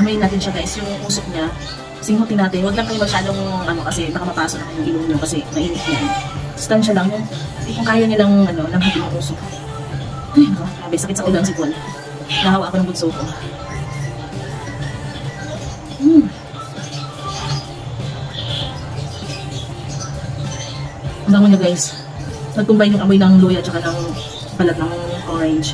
Amoyin natin siya guys, yung usok niya. Singhutin natin. Huwag lang kayo masyadong kasi baka mapasok na yung ilong nyo kasi mainit yan. Stansya lang yung kung kaya nilang lamhatin yung usok. Ay, grabe, sakit sa ulang sipon. Nahawa ako ng bunso ko. Ang bango niya guys. Nag-combine yung amoy ng luya at saka ng balat ng orange.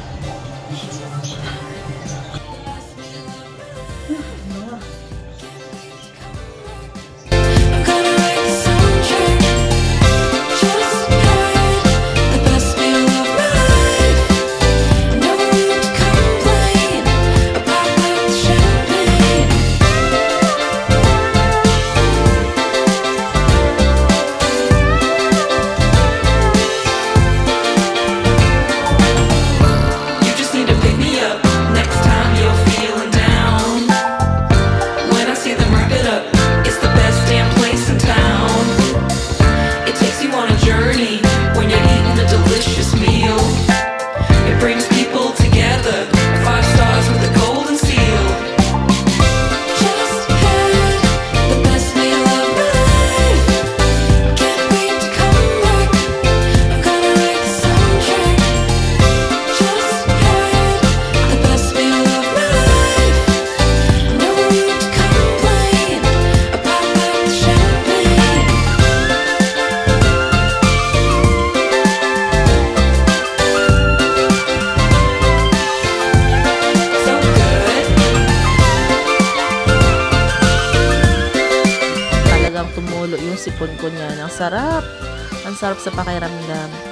Tumulo yung sipon ko niya. Ang sarap. Ang sarap sa pakiramdam.